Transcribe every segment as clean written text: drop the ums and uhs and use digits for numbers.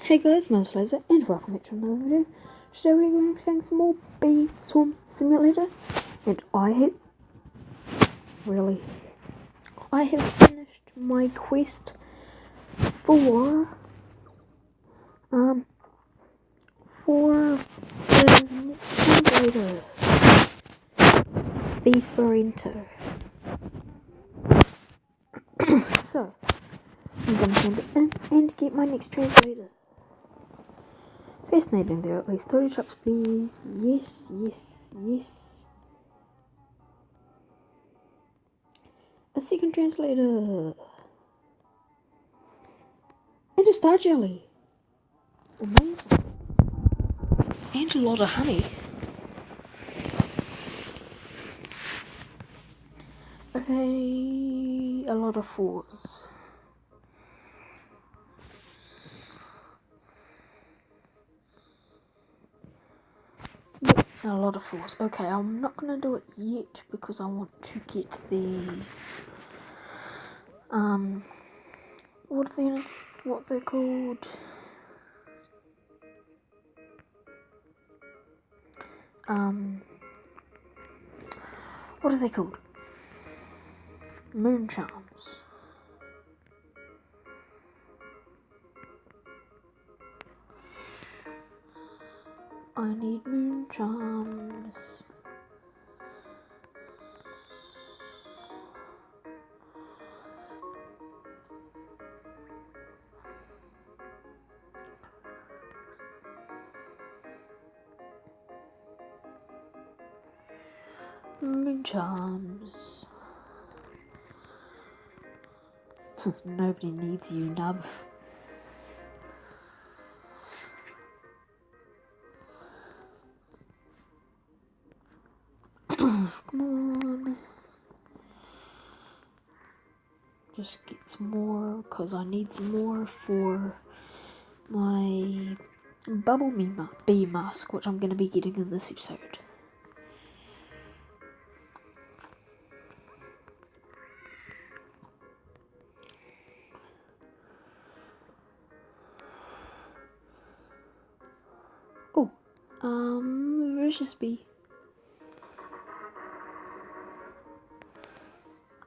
Hey guys, my name is Liza and welcome back to another video. Today we're going to be playing some more Bee Swarm Simulator, and I have finished my quest for the next translator, Bee Sporento. So I'm going to send it in and get my next translator. Fascinating, there are at least 30 traps, please. Yes, yes, yes. A second translator. And a star jelly. Amazing. And a lot of honey. Okay, a lot of fours. Yep, a lot of fours. Okay, I'm not gonna do it yet because I want to get these. What they're called? What are they called? Moon charms. I need moon charms. Moon charms. Nobody needs you, nub. Come on. Just get some more, because I need some more for my bubble bee mask, which I'm going to be getting in this episode. Oh, vicious bee.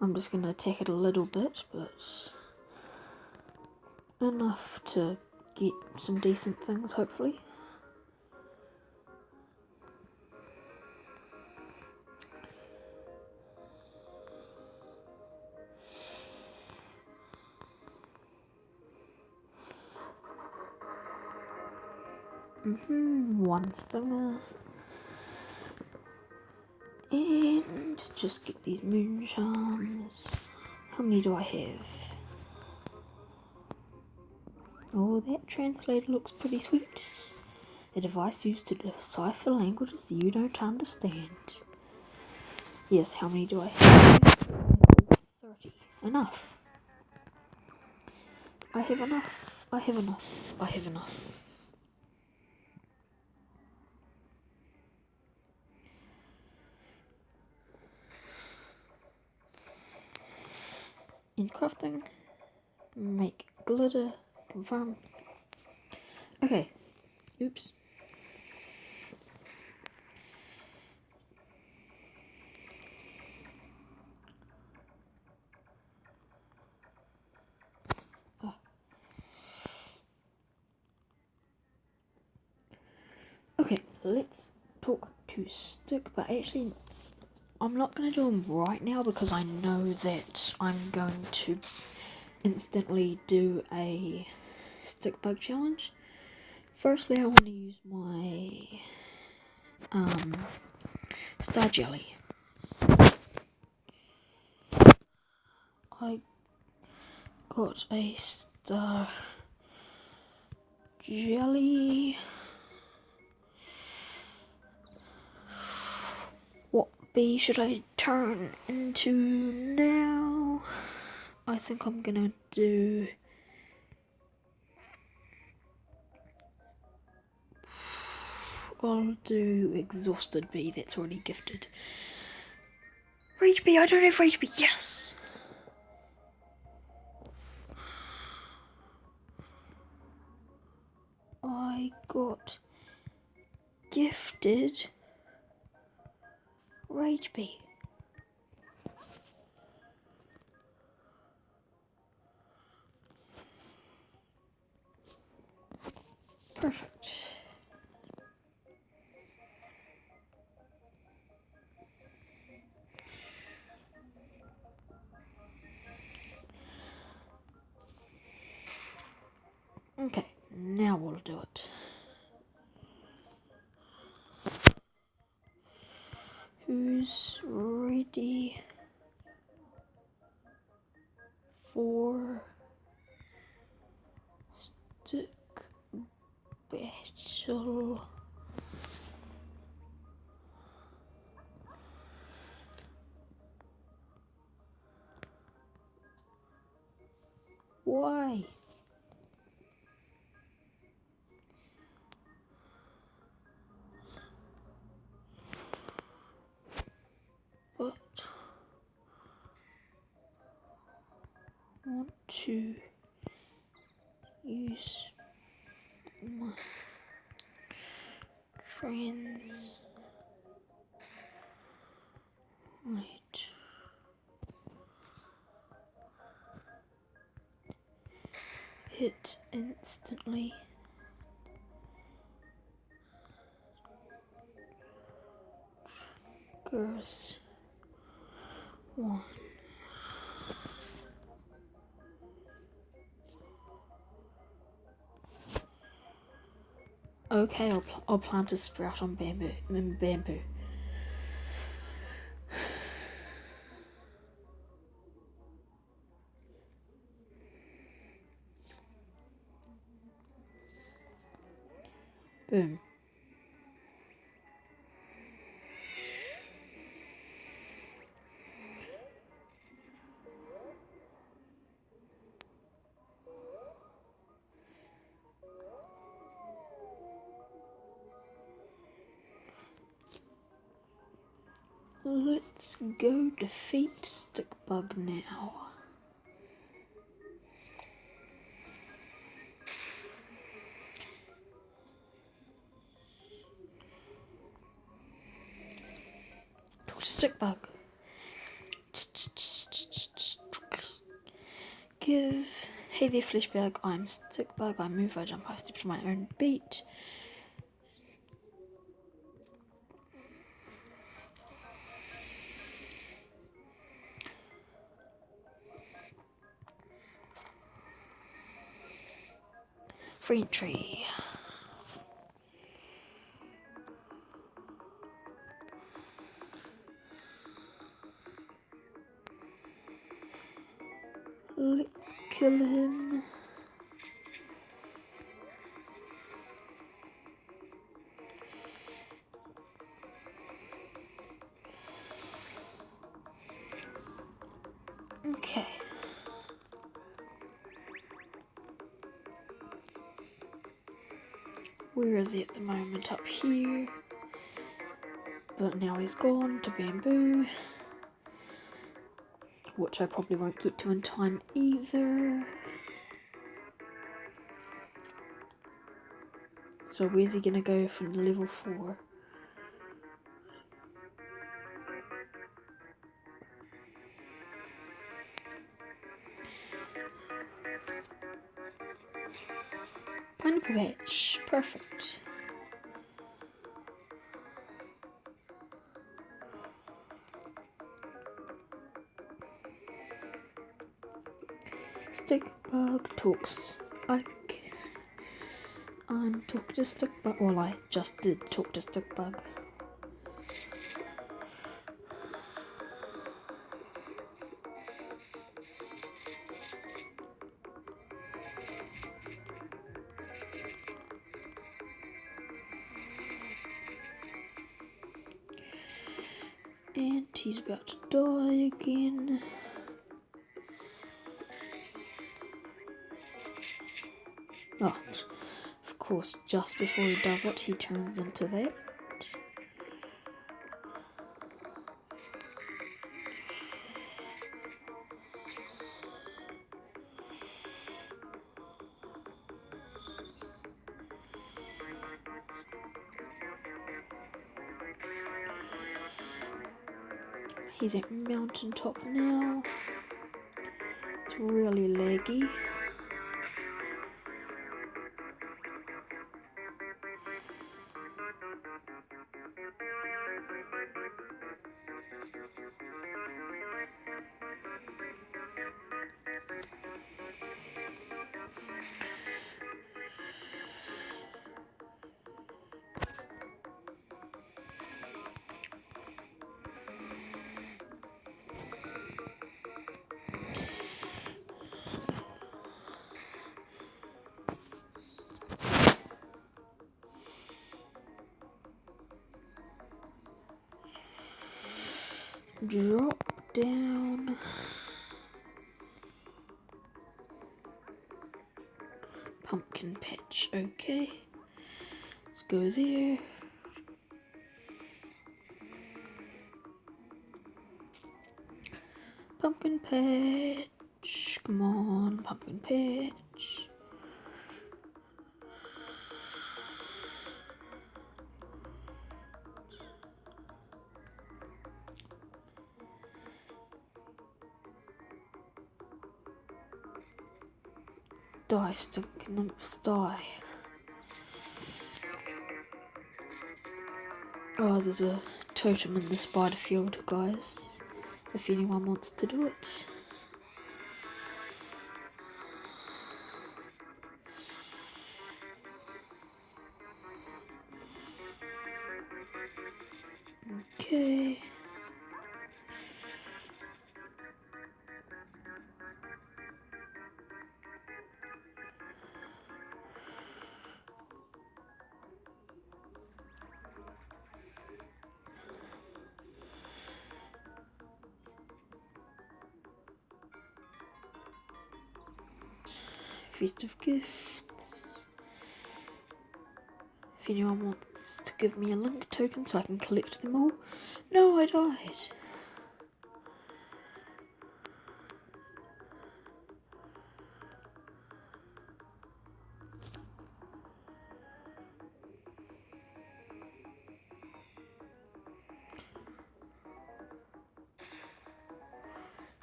I'm just going to attack it a little bit, but enough to get some decent things, hopefully. One stinger. And just get these moon charms. How many do I have? Oh, that translator looks pretty sweet. A device used to decipher languages you don't understand. Yes, how many do I have? 30. Enough. I have enough. I have enough. I have enough. In crafting, make glitter, confirm. Okay, oops. Okay, let's talk to Stick, but actually I'm not going to do them right now because I know that I'm going to instantly do a stick bug challenge. Firstly, I want to use my star jelly. I got a star jelly. What bee should I turn into now? I think I'm gonna do... I'll do exhausted bee, that's already gifted. Rage bee, I don't have rage bee, yes! I got gifted Rage Bee. Perfect. Okay, now we'll do it. Who's ready for stick battle? Why? But I want to use my translate it instantly. Girls one. Okay, I'll plant a sprout on bamboo. Boom. Let's go defeat Stickbug now. Stickbug. Hey there, Fleshbag. I'm Stickbug. I move, I jump, I step to my own beat. Free tree. Let's kill him. Okay. Where is he at the moment? Up here. But now he's gone to bamboo. Which I probably won't get to in time either. So where's he gonna go from level 4? Pineapple patch. Perfect. Stickbug talks. I'm talking to Stickbug. Well, I just did talk to Stickbug. And he's about to die again. Oh, of course, just before he does it, he turns into that. He's at mountaintop now. It's really laggy. Drop down. Pumpkin patch, okay. Let's go there. Pumpkin patch, come on, pumpkin patch. Die, stink nymphs, die. Oh, there's a totem in the spider field, guys. If anyone wants to do it. Okay. Feast of Gifts. If anyone wants to give me a link token so I can collect them all. No, I died.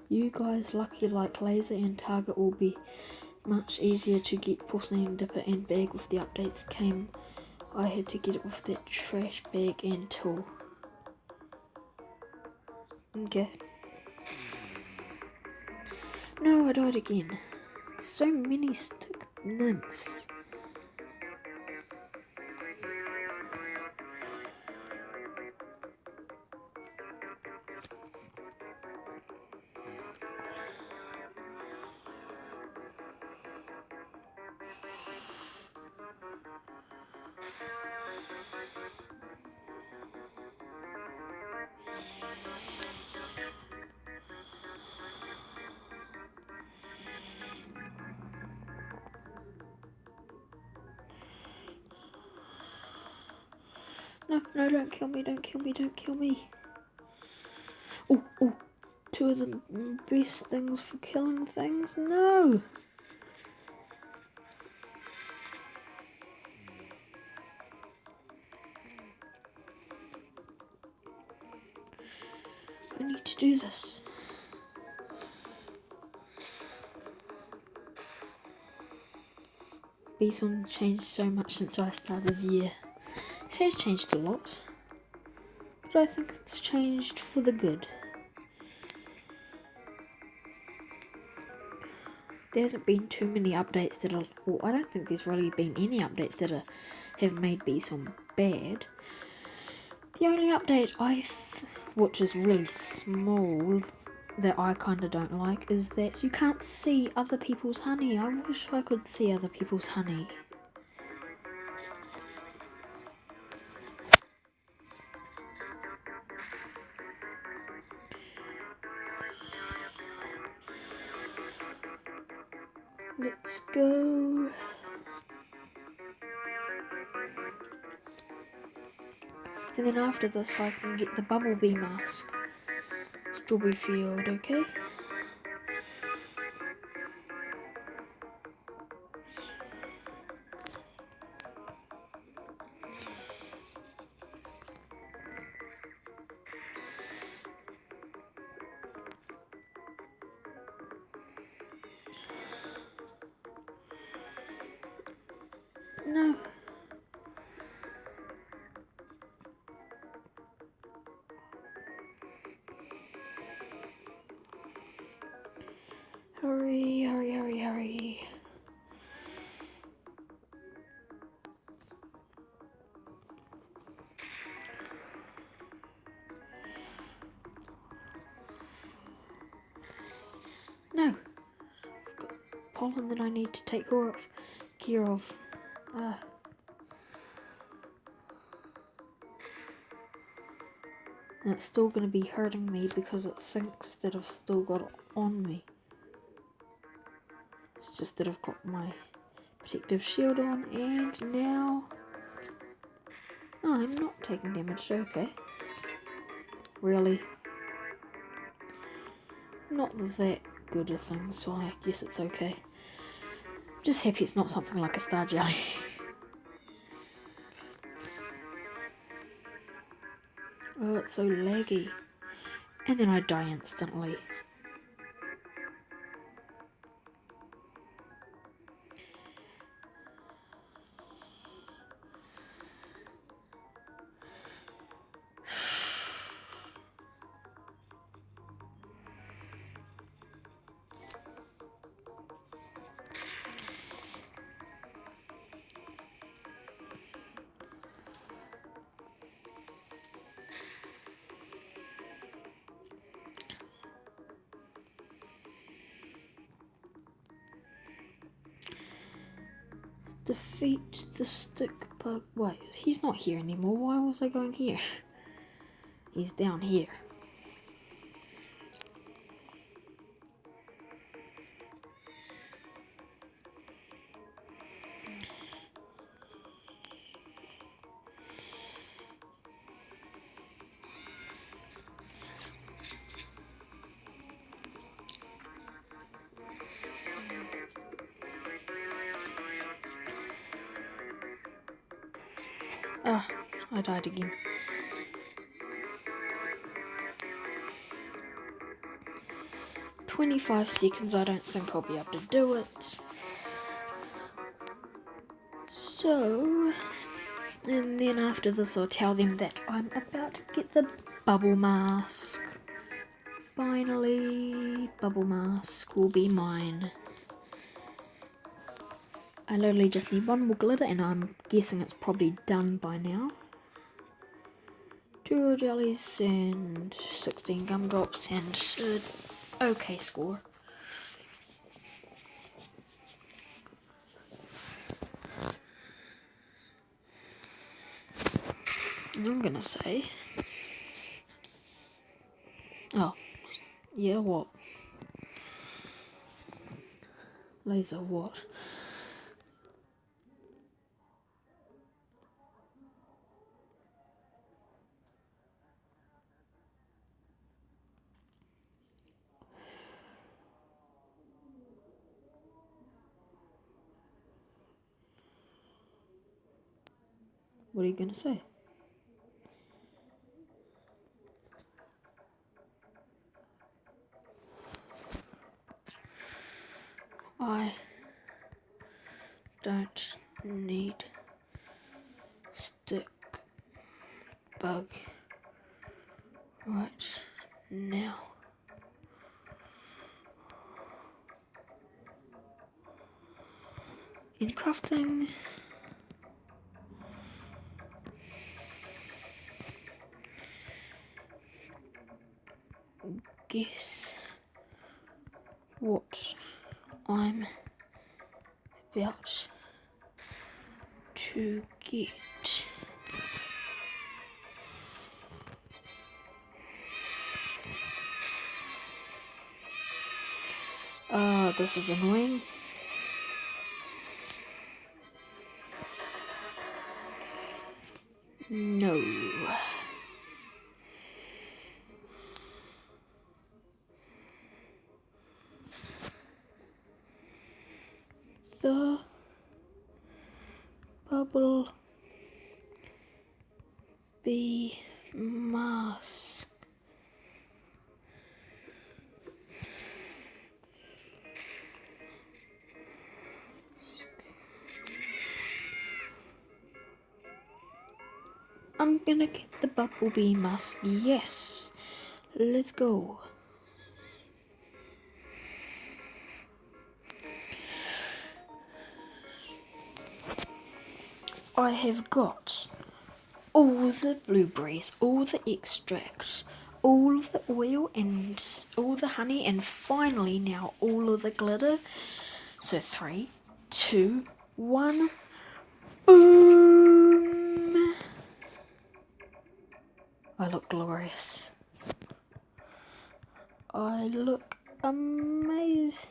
You guys lucky like laser and target will be much easier to get porcelain dipper and bag with the updates came. I had to get it with that trash bag and tool. Okay. No, I died again. So many stick nymphs. No, no, don't kill me, don't kill me, don't kill me. Oh, oh, two of the best things for killing things. No! I need to do this. Beason changed so much since I started the year. It has changed a lot, but I think it's changed for the good. There hasn't been too many updates that are, well, I don't think there's really been any updates that have made Beason bad. The only update which is really small, that I kind of don't like, is that you can't see other people's honey. I wish I could see other people's honey. Let's go. And then after this I can get the bumblebee mask. Strawberry field, okay? No. Hurry, hurry, hurry, hurry. No. I've got pollen that I need to take care of. And it's still going to be hurting me because it thinks that I've still got it on me. It's just that I've got my protective shield on, and now... Oh, I'm not taking damage, okay. Really? Not that good a thing, so I guess it's okay. Just happy it's not something like a star jelly. Oh, it's so laggy. And then I die instantly. Defeat the stick bug. Wait, he's not here anymore. Why was I going here? He's down here. Ah, I died again. "25 seconds, I don't think I'll be able to do it. So, and then after this I'll tell them that I'm about to get the bubble mask. Finally, bubble mask will be mine. I literally just need one more glitter, and I'm guessing it's probably done by now. 2 jellies and 16 gumdrops and an okay score. And I'm gonna say... Oh, yeah, what? Laser what? What are you gonna say? I don't need stick bug right now. In crafting, guess what I'm about to get. This is annoying. No. The bubble bee mask. I'm gonna get the Bumblebee mask. Yes. Let's go. I have got all the blueberries, all the extract, all the oil and all the honey, and finally now all of the glitter. So 3, 2, 1, boom! I look glorious. I look amazing.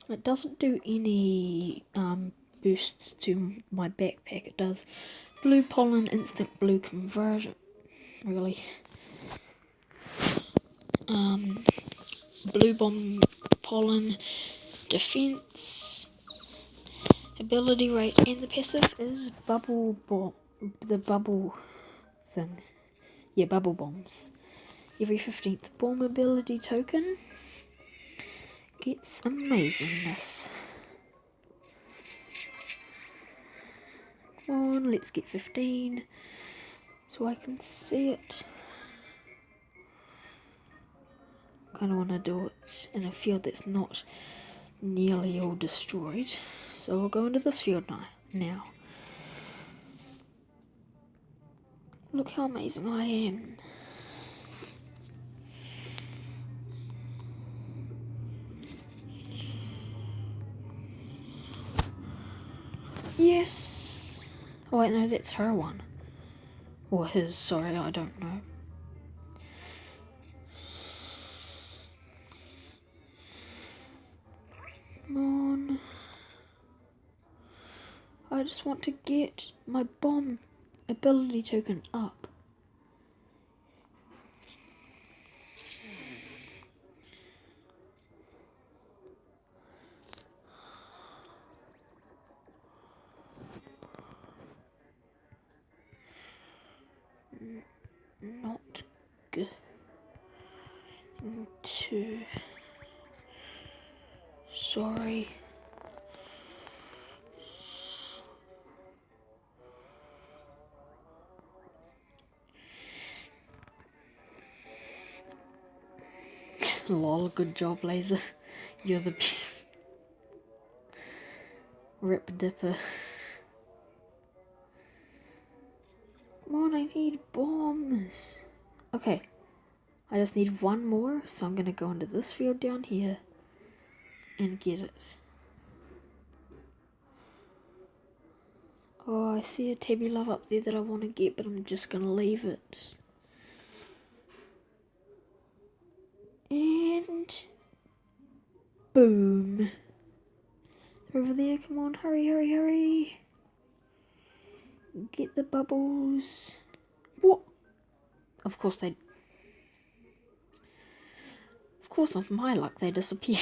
It doesn't do any boosts to my backpack. It does blue pollen, instant blue conversion. Really. Blue bomb pollen, defense, ability rate, and the passive is bubble bomb. The bubble thing. Yeah, bubble bombs. Every 15th bomb ability token gets amazingness. Come on, let's get 15 so I can see it. Kind of want to do it in a field that's not nearly all destroyed. So we'll go into this field now. Look how amazing I am. Yes! Oh wait, no, that's her one. Or his, sorry, I don't know. Come on. I just want to get my bomb ability token up. Not good. Into. Sorry. Lol, good job, Laser. You're the best. Rip Dipper. Come on, I need bombs. Okay. I just need one more, so I'm gonna go into this field down here and get it. Oh, I see a Tabby Love up there that I want to get, but I'm just gonna leave it. And boom. Over there, come on, hurry, hurry, hurry. Get the bubbles. What? Of course, with my luck, they disappear.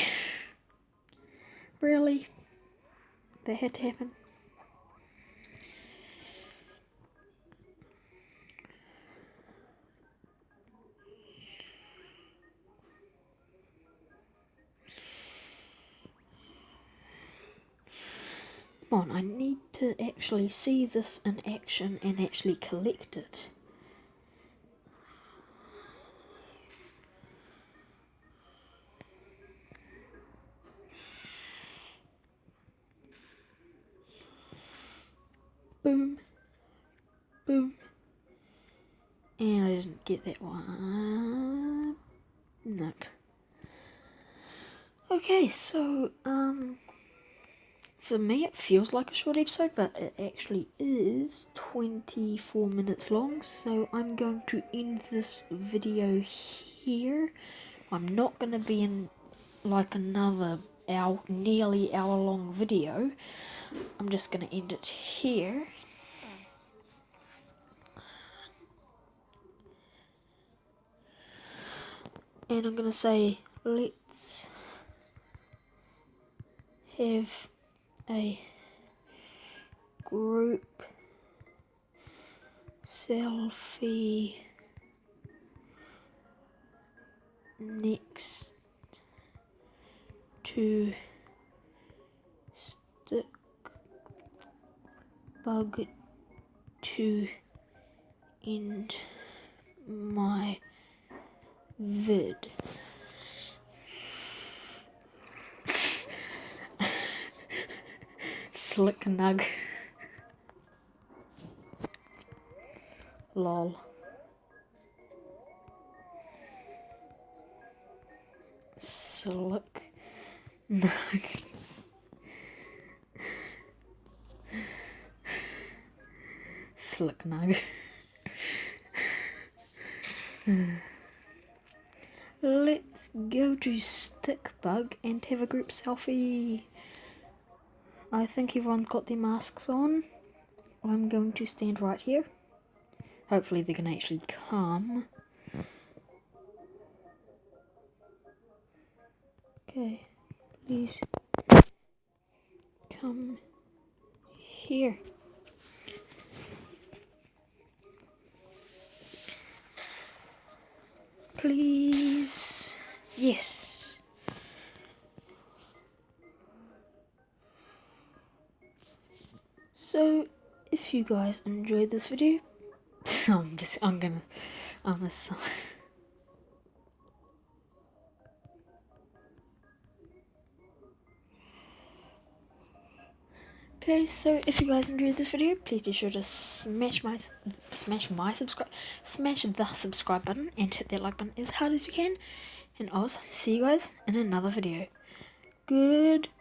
Really? That had to happen. Come on, I need to actually see this in action and actually collect it. Boom. Boom. And I didn't get that one. Nope. Okay, so, for me it feels like a short episode, but it actually is 24 minutes long, so I'm going to end this video here. I'm not going to be in, like, another nearly hour long video. I'm just going to end it here. And I'm going to say, let's have a group selfie next to stick bug to end my vid. Slick nug. Lol. Slick nug. Slick nug. Let's go to Stickbug and have a group selfie. I think everyone's got their masks on. I'm going to stand right here. Hopefully they can actually come. Okay, please come here. Please. Yes. So, if you guys enjoyed this video, I'm a Okay, so if you guys enjoyed this video, please be sure to smash the subscribe button and hit that like button as hard as you can. And I'll see you guys in another video. Goodbye.